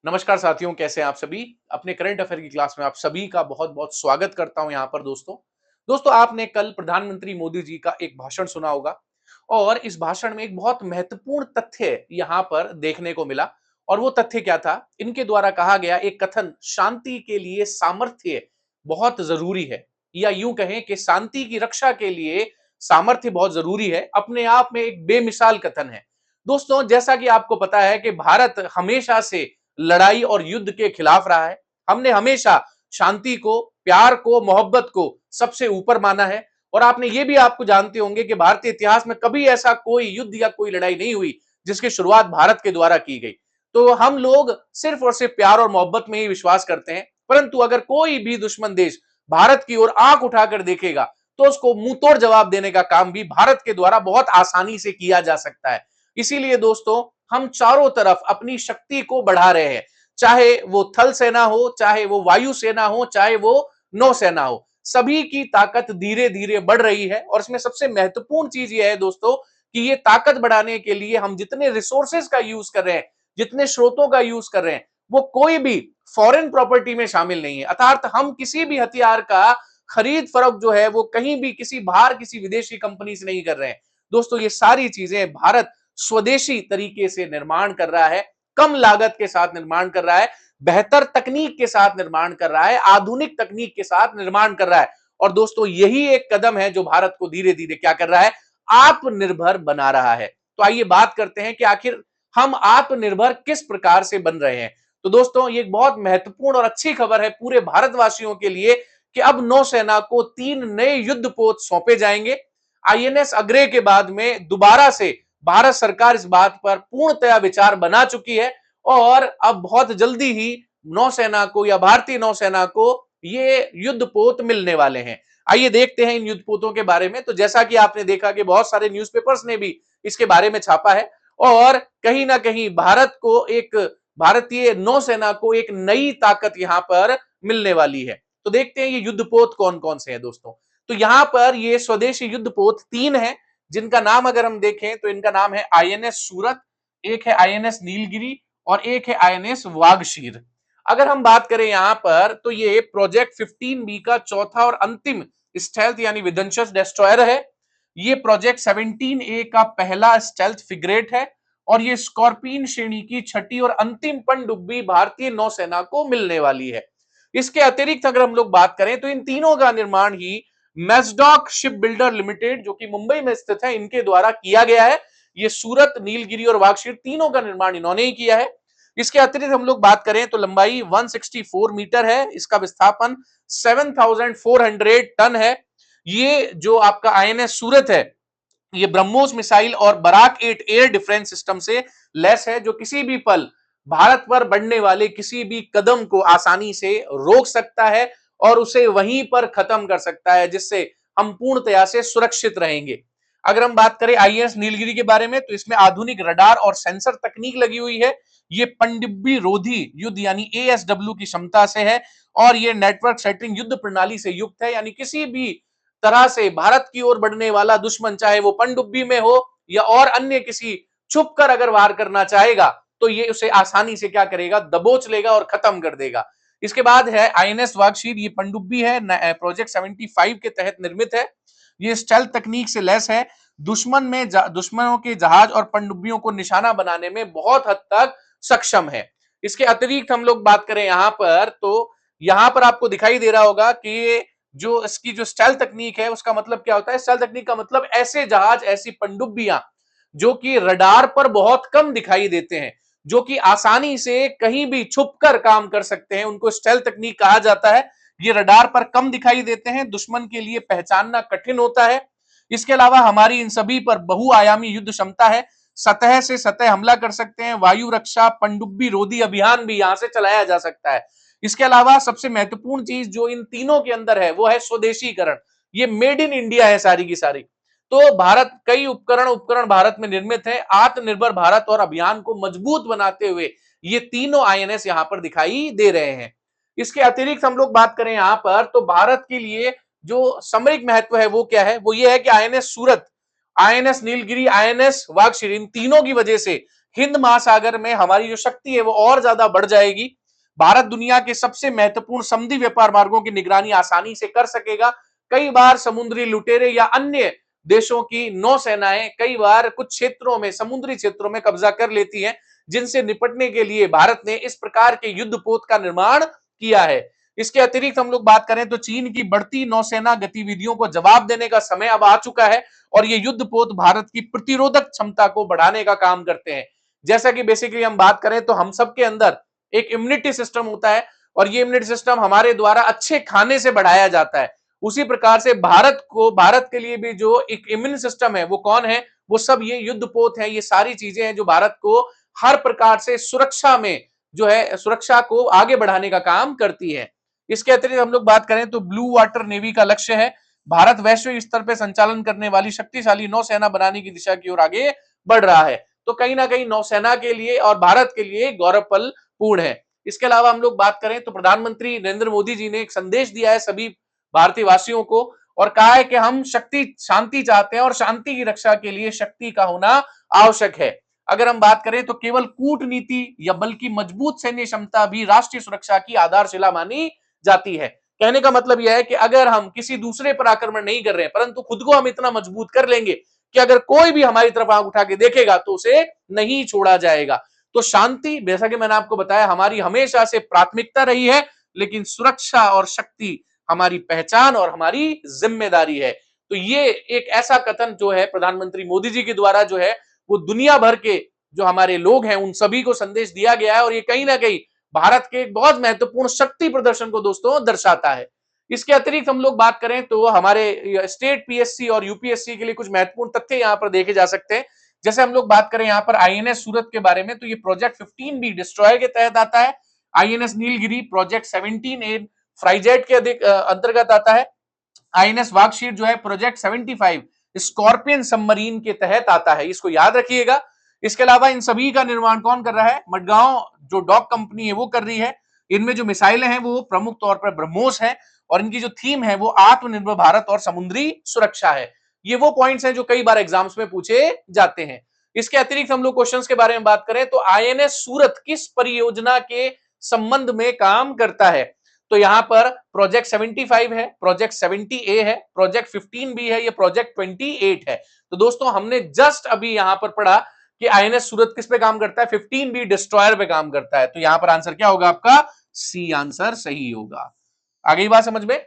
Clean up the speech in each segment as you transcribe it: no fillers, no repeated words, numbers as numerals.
नमस्कार साथियों, कैसे हैं आप सभी। अपने करंट अफेयर की क्लास में आप सभी का बहुत बहुत स्वागत करता हूं यहां पर। दोस्तों आपने कल प्रधानमंत्री मोदी जी का एक भाषण सुना होगा और इस भाषण में एक बहुत महत्वपूर्ण तथ्य यहां पर देखने को मिला। और वो तथ्य क्या था? इनके द्वारा कहा गया एक कथन, शांति के लिए सामर्थ्य बहुत जरूरी है, या यूं कहें कि शांति की रक्षा के लिए सामर्थ्य बहुत जरूरी है, अपने आप में एक बेमिसाल कथन है। दोस्तों, जैसा कि आपको पता है कि भारत हमेशा से लड़ाई और युद्ध के खिलाफ रहा है। हमने हमेशा शांति को, प्यार को, मोहब्बत को सबसे ऊपर माना है। और आपने ये भी आपको जानते होंगे कि भारतीय इतिहास में कभी ऐसा कोई युद्ध या कोई लड़ाई नहीं हुई जिसकी शुरुआत भारत के द्वारा की गई। तो हम लोग सिर्फ और सिर्फ प्यार और मोहब्बत में ही विश्वास करते हैं। परंतु अगर कोई भी दुश्मन देश भारत की ओर आंख उठाकर देखेगा तो उसको मुंह तोड़ जवाब देने का काम भी भारत के द्वारा बहुत आसानी से किया जा सकता है। इसीलिए दोस्तों, हम चारों तरफ अपनी शक्ति को बढ़ा रहे हैं, चाहे वो थल सेना हो, चाहे वो वायु सेना हो, चाहे वो नौसेना हो। सभी की ताकत धीरे धीरे बढ़ रही है। और इसमें सबसे महत्वपूर्ण चीज यह है दोस्तों कि ये ताकत बढ़ाने के लिए हम जितने रिसोर्सेज का यूज कर रहे हैं, जितने स्रोतों का यूज कर रहे हैं, वो कोई भी फॉरेन प्रॉपर्टी में शामिल नहीं है। अर्थात हम किसी भी हथियार का खरीद फरोख्त जो है वो कहीं भी किसी बाहर किसी विदेशी कंपनी से नहीं कर रहे हैं। दोस्तों, ये सारी चीजें भारत स्वदेशी तरीके से निर्माण कर रहा है, कम लागत के साथ निर्माण कर रहा है, बेहतर तकनीक के साथ निर्माण कर रहा है, आधुनिक तकनीक के साथ निर्माण कर रहा है। और दोस्तों, यही एक कदम है जो भारत को धीरे धीरे क्या कर रहा है? आत्मनिर्भर बना रहा है। तो आइए बात करते हैं कि आखिर हम आत्मनिर्भर किस प्रकार से बन रहे हैं। तो दोस्तों, ये एक बहुत महत्वपूर्ण और अच्छी खबर है पूरे भारतवासियों के लिए कि अब नौसेना को 3 नए युद्धपोत सौंपे जाएंगे। आईएनएस अग्रे के बाद में दोबारा से भारत सरकार इस बात पर पूर्णतया विचार बना चुकी है और अब बहुत जल्दी ही नौसेना को या भारतीय नौसेना को ये युद्धपोत मिलने वाले हैं। आइए देखते हैं इन युद्धपोतों के बारे में। तो जैसा कि आपने देखा कि बहुत सारे न्यूज़पेपर्स ने भी इसके बारे में छापा है और कहीं ना कहीं भारतीय नौसेना को एक नई ताकत यहां पर मिलने वाली है। तो देखते हैं ये युद्धपोत कौन कौन से हैं दोस्तों। तो यहां पर ये स्वदेशी युद्धपोत 3 है, जिनका नाम अगर हम देखें तो इनका नाम है आईएनएस सूरत, एक है आईएनएस नीलगिरी और एक है आईएनएस वागशीर। अगर हम बात करें यहां पर तो ये प्रोजेक्ट 15B का चौथा और अंतिम स्टेल्थ यानी विध्वंसक डिस्ट्रॉयर है। ये प्रोजेक्ट 17A का पहला स्टेल्थ फ्रिगेट है और ये स्कॉर्पियन श्रेणी की छठी और अंतिम पनडुब्बी भारतीय नौसेना को मिलने वाली है। इसके अतिरिक्त अगर हम लोग बात करें तो इन तीनों का निर्माण ही मैस्डॉक शिप बिल्डर लिमिटेड, जो कि मुंबई में स्थित है, इनके द्वारा किया गया है। ये सूरत, नीलगिरी और वागशीर तीनों का निर्माण इन्होंने ही किया है। इसके अतिरिक्त हम लोग बात करें तो लंबाई 164 मीटर है, इसका विस्थापन 7400 टन है। ये जो आपका आईएनएस सूरत है, ये ब्रह्मोस मिसाइल और बराक 8 एयर डिफेंस सिस्टम से लैस है, जो किसी भी पल भारत पर बढ़ने वाले किसी भी कदम को आसानी से रोक सकता है और उसे वहीं पर खत्म कर सकता है, जिससे हम पूर्णतया से सुरक्षित रहेंगे। अगर हम बात करें आईएनएस नीलगिरी के बारे में तो इसमें आधुनिक रडार और सेंसर तकनीक लगी हुई है। ये पनडुब्बी रोधी युद्ध यानी एएसडब्ल्यू की क्षमता से है और ये नेटवर्क सेटिंग युद्ध प्रणाली से युक्त है, यानी किसी भी तरह से भारत की ओर बढ़ने वाला दुश्मन, चाहे वो पनडुब्बी में हो या और अन्य किसी, छुप कर अगर वार करना चाहेगा तो ये उसे आसानी से क्या करेगा? दबोच लेगा और खत्म कर देगा। इसके बाद है आईएनएस वागशीर। ये पनडुब्बी है, प्रोजेक्ट 75 के तहत निर्मित है। ये स्टेल्थ तकनीक से लैस है, दुश्मनों के जहाज और पनडुब्बियों को निशाना बनाने में बहुत हद तक सक्षम है। इसके अतिरिक्त हम लोग बात करें यहां पर तो यहां पर आपको दिखाई दे रहा होगा कि जो इसकी जो स्टेल्थ तकनीक है उसका मतलब क्या होता है? स्टेल्थ तकनीक का मतलब ऐसे जहाज, ऐसी पनडुब्बियां जो कि रडार पर बहुत कम दिखाई देते हैं, जो कि आसानी से कहीं भी छुपकर काम कर सकते हैं, उनको स्टेल्थ तकनीक कहा जाता है। ये रडार पर कम दिखाई देते हैं, दुश्मन के लिए पहचानना कठिन होता है। इसके अलावा हमारी इन सभी पर बहुआयामी युद्ध क्षमता है, सतह से सतह हमला कर सकते हैं, वायु रक्षा, पनडुब्बी रोधी अभियान भी यहां से चलाया जा सकता है। इसके अलावा सबसे महत्वपूर्ण चीज जो इन तीनों के अंदर है वो है स्वदेशीकरण। ये मेड इन इंडिया है सारी की सारी। तो भारत कई उपकरण उपकरण भारत में निर्मित है। आत्मनिर्भर भारत और अभियान को मजबूत बनाते हुए ये तीनों आईएनएस यहां पर दिखाई दे रहे हैं। इसके अतिरिक्त हम लोग बात करें यहां पर तो भारत के लिए जो सामरिक महत्व है वो क्या है? वो ये है कि आईएनएस सूरत, आईएनएस नीलगिरी, आईएनएस वागशीर, इन तीनों की वजह से हिंद महासागर में हमारी जो शक्ति है वो और ज्यादा बढ़ जाएगी। भारत दुनिया के सबसे महत्वपूर्ण समुद्री व्यापार मार्गों की निगरानी आसानी से कर सकेगा। कई बार समुद्री लुटेरे या अन्य देशों की नौसेनाएं कई बार कुछ क्षेत्रों में, समुद्री क्षेत्रों में कब्जा कर लेती हैं, जिनसे निपटने के लिए भारत ने इस प्रकार के युद्धपोत का निर्माण किया है। इसके अतिरिक्त हम लोग बात करें तो चीन की बढ़ती नौसेना गतिविधियों को जवाब देने का समय अब आ चुका है और ये युद्धपोत भारत की प्रतिरोधक क्षमता को बढ़ाने का काम करते हैं। जैसा कि बेसिकली हम बात करें तो हम सबके अंदर एक इम्यूनिटी सिस्टम होता है और ये इम्यूनिटी सिस्टम हमारे द्वारा अच्छे खाने से बढ़ाया जाता है। उसी प्रकार से भारत के लिए भी जो एक इम्यून सिस्टम है वो कौन है, वो सब ये युद्धपोत है। ये सारी चीजें हैं जो भारत को हर प्रकार से सुरक्षा में जो है सुरक्षा को आगे बढ़ाने का काम करती है। इसके अतिरिक्त हम लोग बात करें तो ब्लू वाटर नेवी का लक्ष्य है भारत वैश्विक स्तर पर संचालन करने वाली शक्तिशाली नौसेना बनाने की दिशा की ओर आगे बढ़ रहा है। तो कहीं ना कहीं नौसेना के लिए और भारत के लिए गौरवपल पूर्ण है। इसके अलावा हम लोग बात करें तो प्रधानमंत्री नरेंद्र मोदी जी ने एक संदेश दिया है सभी भारतीय वासियों को और कहा है कि हम शांति चाहते हैं और शांति की रक्षा के लिए शक्ति का होना आवश्यक है। अगर हम बात करें तो केवल कूटनीति या बल्कि मजबूत सैन्य क्षमता भी राष्ट्रीय सुरक्षा की आधारशिला मानी जाती है। कहने का मतलब यह है कि अगर हम किसी दूसरे पर आक्रमण नहीं कर रहे हैं परंतु खुद को हम इतना मजबूत कर लेंगे कि अगर कोई भी हमारी तरफ आंख उठा के देखेगा तो उसे नहीं छोड़ा जाएगा। तो शांति, जैसा कि मैंने आपको बताया, हमारी हमेशा से प्राथमिकता रही है, लेकिन सुरक्षा और शक्ति हमारी पहचान और हमारी जिम्मेदारी है। तो ये एक ऐसा कथन जो है प्रधानमंत्री मोदी जी के द्वारा जो है वो दुनिया भर के जो हमारे लोग हैं उन सभी को संदेश दिया गया है और ये कहीं ना कहीं भारत के एक बहुत महत्वपूर्ण शक्ति प्रदर्शन को दोस्तों दर्शाता है। इसके अतिरिक्त हम लोग बात करें तो हमारे स्टेट पीएससी और यूपीएससी के लिए कुछ महत्वपूर्ण तथ्य यहां पर देखे जा सकते हैं। जैसे हम लोग बात करें यहाँ पर आईएनएस सूरत के बारे में तो ये प्रोजेक्ट 15 भी डिस्ट्रॉयर के तहत आता है। आईएनएस नीलगिरी प्रोजेक्ट 17A फ्राइजेट के अंतर्गत आता है। आईएनएस वागशीर जो है प्रोजेक्ट 75 स्कॉर्पियन सबमरीन के तहत आता है, इसको याद रखिएगा। इसके अलावा इन सभी का निर्माण कौन कर रहा है, मडगांव जो डॉक कंपनी है वो कर रही है। इनमें जो मिसाइलें हैं वो प्रमुख तौर पर ब्रह्मोस है और इनकी जो थीम है वो आत्मनिर्भर भारत और समुद्री सुरक्षा है। ये वो पॉइंट्स हैं जो कई बार एग्जाम्स में पूछे जाते हैं। इसके अतिरिक्त हम लोग क्वेश्चंस के बारे में बात करें तो आईएनएस सूरत किस परियोजना के संबंध में काम करता है, तो यहां पर प्रोजेक्ट 75 है, प्रोजेक्ट 70A है, प्रोजेक्ट 15B है, ये प्रोजेक्ट 28 है। तो दोस्तों हमने जस्ट अभी यहां पर पढ़ा कि आईएनएस सूरत किस पे काम करता है, 15B डिस्ट्रॉयर पे काम करता है। तो यहां पर आंसर क्या होगा आपका, सी आंसर सही होगा। आगे बात समझ में।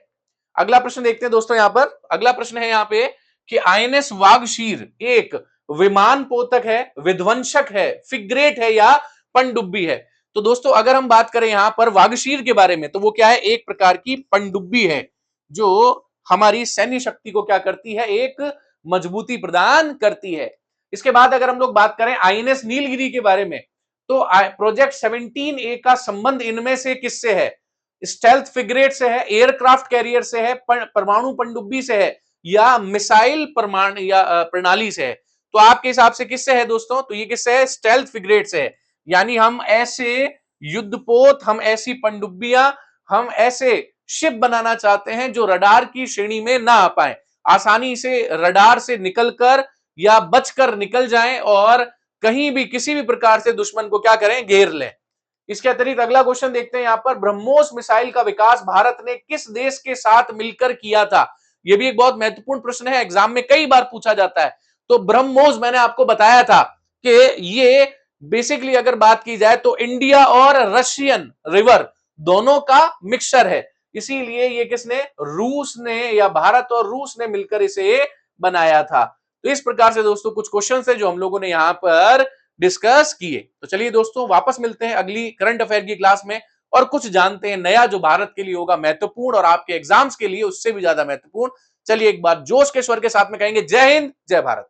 अगला प्रश्न देखते हैं दोस्तों, यहां पर अगला प्रश्न है यहाँ पे कि आईएनएस वागशीर एक विमान पोतक है, विध्वंसक है, फ्रिगेट है या पनडुब्बी है। तो दोस्तों अगर हम बात करें यहां पर वागशीर के बारे में तो वो क्या है, एक प्रकार की पनडुब्बी है जो हमारी सैन्य शक्ति को क्या करती है, एक मजबूती प्रदान करती है। इसके बाद अगर हम लोग बात करें आईएनएस नीलगिरी के बारे में तो प्रोजेक्ट 17A का संबंध इनमें से किससे है, स्टेल्थ फ्रिगेट से है, एयरक्राफ्ट कैरियर से है, परमाणु पनडुब्बी से है या मिसाइल प्रणाली से है। तो आपके हिसाब से किससे है दोस्तों, तो ये किससे है, स्टेल्थ फ्रिगेट से है। यानी हम ऐसे युद्धपोत, हम ऐसी पनडुब्बियां, हम ऐसे शिप बनाना चाहते हैं जो रडार की श्रेणी में ना आ पाए, आसानी से रडार से निकलकर या बचकर निकल जाएं और कहीं भी किसी भी प्रकार से दुश्मन को क्या करें, घेर लें। इसके अतिरिक्त अगला क्वेश्चन देखते हैं यहां पर, ब्रह्मोस मिसाइल का विकास भारत ने किस देश के साथ मिलकर किया था। यह भी एक बहुत महत्वपूर्ण प्रश्न है, एग्जाम में कई बार पूछा जाता है। तो ब्रह्मोस मैंने आपको बताया था कि ये बेसिकली अगर बात की जाए तो इंडिया और रशियन रिवर दोनों का मिक्सचर है, इसीलिए ये किसने, रूस ने या भारत और रूस ने मिलकर इसे बनाया था। तो इस प्रकार से दोस्तों कुछ क्वेश्चन है जो हम लोगों ने यहां पर डिस्कस किए। तो चलिए दोस्तों वापस मिलते हैं अगली करंट अफेयर की क्लास में और कुछ जानते हैं नया जो भारत के लिए होगा महत्वपूर्ण और आपके एग्जाम्स के लिए उससे भी ज्यादा महत्वपूर्ण। चलिए एक बार जोश के स्वर के साथ में कहेंगे, जय हिंद जय भारत।